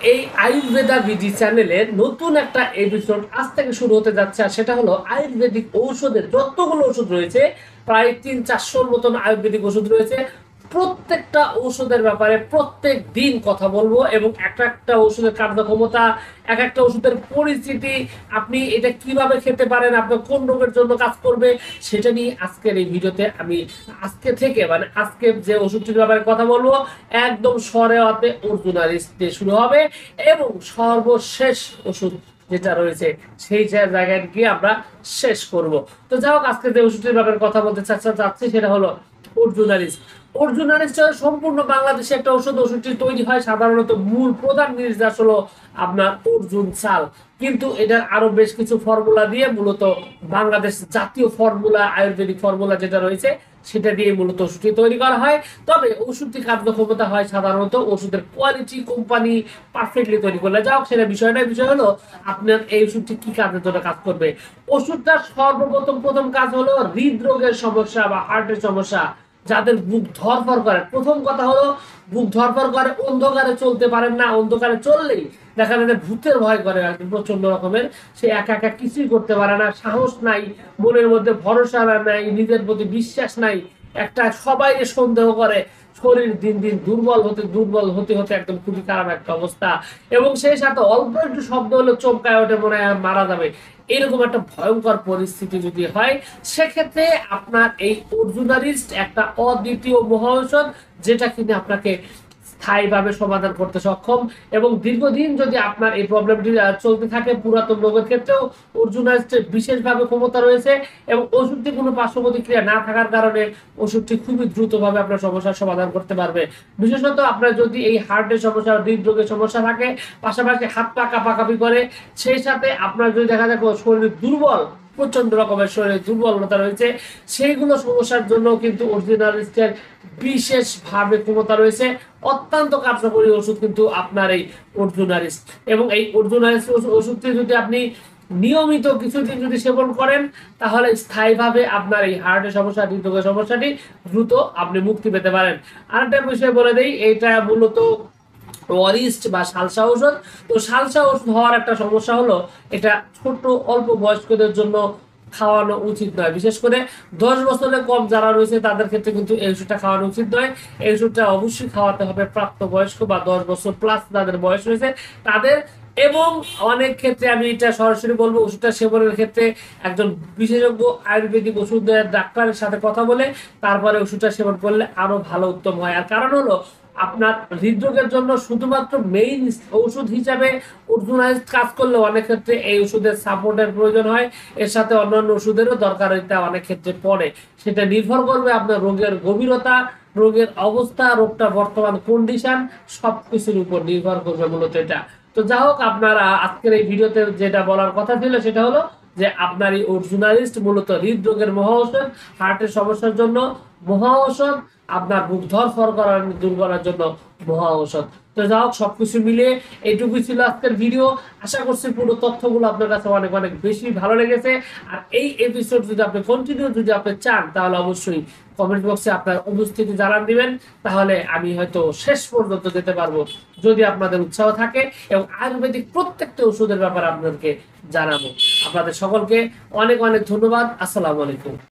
এই আয়ুর্বেদা বিডি চ্যানেলের নতুন একটা এপিসোড আজ থেকে শুরু হতে যাচ্ছে, আর সেটা হলো আয়ুর্বেদিক ঔষধের যতগুলো ওষুধ রয়েছে, প্রায় 300-400 মতন আয়ুর্বেদিক ওষুধ রয়েছে। প্রত্যেকটা ঔষধের ব্যাপারে প্রত্যেক দিন কথা বলবো, এবং একটা একটা ওষুধের কার্যক্ষমতা, এক একটা ওষুধের পরিস্থিতি, আপনি এটা কিভাবে খেতে পারেন, আপনার কোন রোগের জন্য কাজ করবে, সেটা নিয়ে আজকের এই ভিডিওতে আমি আজকে থেকে আজকে যে ওষুধটির ব্যাপারে কথা বলবো একদম সরেওয়াতে অর্জুনারিস দিয়ে শুরু হবে, এবং সর্বশেষ ওষুধ যেটা রয়েছে সেই জায়গায় গিয়ে আমরা শেষ করব। তো যাই হোক, আজকে যে ওষুধটির ব্যাপারে কথা বলতে চাচ্ছি সেটা হলো অর্জুনারিস। অর্জুনারিস সম্পূর্ণ বাংলাদেশে একটা ওষুধ। ওষুধটি তৈরি হয় সাধারণত মূল প্রধান নির্যাস হলো আপনার অর্জুন চাল, কিন্তু এটার আরো বেশ কিছু ফর্মুলা দিয়ে, মূলত বাংলাদেশ জাতীয় ফর্মুলা, আয়ুর্বেদিক ফর্মুলা যেটা রয়েছে সেটা দিয়ে মূলত ওষুধটি তৈরি করা হয়। তবে ওষুধটি কার্যক্ষমতা হয় সাধারণত ওষুধের কোয়ালিটি, কোম্পানি পারফেক্টলি তৈরি করলে। যাও সেটা বিষয় নয়, বিষয় হলো আপনার এই ওষুধটি কি কাজের জন্য কাজ করবে। ওষুধটার প্রথম কাজ হলো হৃদরোগের সমস্যা বা হার্টের সমস্যা, যাদের বুক ধরফর করে। প্রথম কথা হলো বুক ধরফর করে, অন্ধকারে চলতে পারেন না, অন্ধকারে চললেই দেখা যায় ভূতের ভয় করে প্রচন্ড রকমের, সে একা একা কিছুই করতে পারে না, সাহস নাই, মনের মধ্যে ভরসা নাই, নিজের প্রতি বিশ্বাস নাই, একটা সবাই সন্দেহ করে, শরীর দিন দিন দুর্বল হতে হতে একদম খুবই খারাপ একটা অবস্থা, এবং সেই সাথে অল্প একটু শব্দ হলে চমকায় ওঠে, মনে হয় মারা যাবে, এরকম একটা ভয়ঙ্কর পরিস্থিতি যদি হয়, সেক্ষেত্রে আপনার এই অর্জুনারিস্ট একটা অদ্বিতীয় মহা ঔষধ, যেটা কিনে আপনাকে স্থায়ীভাবে সমাধান করতে সক্ষম। এবং দীর্ঘদিন যদি আপনার এই প্রবলেমটি চলতে থাকে, পুরাতন রোগের ক্ষেত্রেও অর্জুনারিস্টের বিশেষভাবে ক্ষমতা রয়েছে, এবং ওষুধটি কোনো পার্শ্ব প্রতিক্রিয়া না থাকার কারণে ওষুধটি খুবই দ্রুতভাবে আপনার সমস্যার সমাধান করতে পারবে। বিশেষত আপনার যদি এই হার্টের সমস্যা, হৃদরোগের সমস্যা থাকে, পাশাপাশি হাত পা কাঁপাকাঁপি করে, সেই সাথে আপনার যদি দেখা যায় শরীর দুর্বল, প্রচন্ড রকমের শরীরে দুর্বলতা রয়েছে, সেইগুলো সমস্যার জন্য কিন্তু অরিজিনালিস্টের বিশেষভাবে ক্ষমতা রয়েছে। অত্যন্ত কার্যকরী ওষুধ কিন্তু আপনার এই অর্জুনারিস। এবং এই অর্জুনারিস ওষুধটি যদি আপনি নিয়মিত কিছুদিন যদি সেবন করেন, তাহলে স্থায়ীভাবে আপনার এই হার্টের সমস্যা, হৃদরোগের সমস্যাটি দ্রুত আপনি মুক্তি পেতে পারেন। আরেকটা বিষয় বলে দেই, এটা মূলত ওয়ারিস্ট বা সালসা ঔষধ। তো সালসা ওষুধ হওয়ার একটা সমস্যা হলো, এটা ছোট অল্প বয়স্কদের জন্য খাওয়ানো উচিত নয়। বিশেষ করে 10 বছরের কম যারা রয়েছে তাদের ক্ষেত্রে কিন্তু এই ওষুধটা খাওয়ানো উচিত নয়। এই ওষুধটা অবশ্যই খাওয়াতে হবে প্রাপ্ত বয়স্ক বা 10 বছর প্লাস যাদের বয়স রয়েছে তাদের। এবং অনেক ক্ষেত্রে আমি এটা সরাসরি বলবো, ওষুধটা সেবনের ক্ষেত্রে একজন বিশেষজ্ঞ আয়ুর্বেদিক ওষুধের ডাক্তারের সাথে কথা বলে তারপরে ওষুধটা সেবন করলে আরো ভালো উত্তম হয়। আর কারণ হলো, আপনার হৃদরোগের জন্য শুধুমাত্র মেইন ওষুধ হিসাবে অর্জুনাইজ কাজ করলে অনেক ক্ষেত্রে এই ওষুধের সাপোর্টের প্রয়োজন হয়, এর সাথে অন্যান্য ওষুধেরও দরকারিতা অনেক ক্ষেত্রে পড়ে। সেটা নির্ভর করবে আপনার রোগের গভীরতা, রোগের অবস্থা, রোগটা বর্তমান কন্ডিশন, সবকিছুর উপর নির্ভর করবে মূলত এটা। তো যা হোক, আপনারা আজকের এই ভিডিওতে যেটা বলার কথা ছিল সেটা হলো যে আপনার এই অর্জুনারিস্ট মূলত হৃদরোগের মহা ঔষধ, হার্টের সমস্যার জন্য মহা ঔষধ, আপনার বুক ধরফর করার দূর করার জন্য মহা ঔষধ। তো যাই হোক, সবকিছু মিলিয়ে এইটুকুই ছিল আজকের ভিডিও। আশা করছি পুরো তথ্যগুলো আপনার কাছে অনেক অনেক বেশি ভালো লেগেছে। আর এই এপিসোড যদি আপনি কন্টিনিউ যদি আপনি চান, তাহলে অবশ্যই কমেন্ট বক্সে আপনার উপস্থিতি জানান দিবেন, তাহলে আমি হয়তো শেষ পর্যন্ত যেতে পারবো, যদি আপনাদের উৎসাহ থাকে, এবং আয়ুর্বেদিক প্রত্যেকটা ওষুধের ব্যাপারে আপনাদেরকে জানাবো। আপনাদের সকলকে অনেক অনেক ধন্যবাদ। আসসালামু আলাইকুম।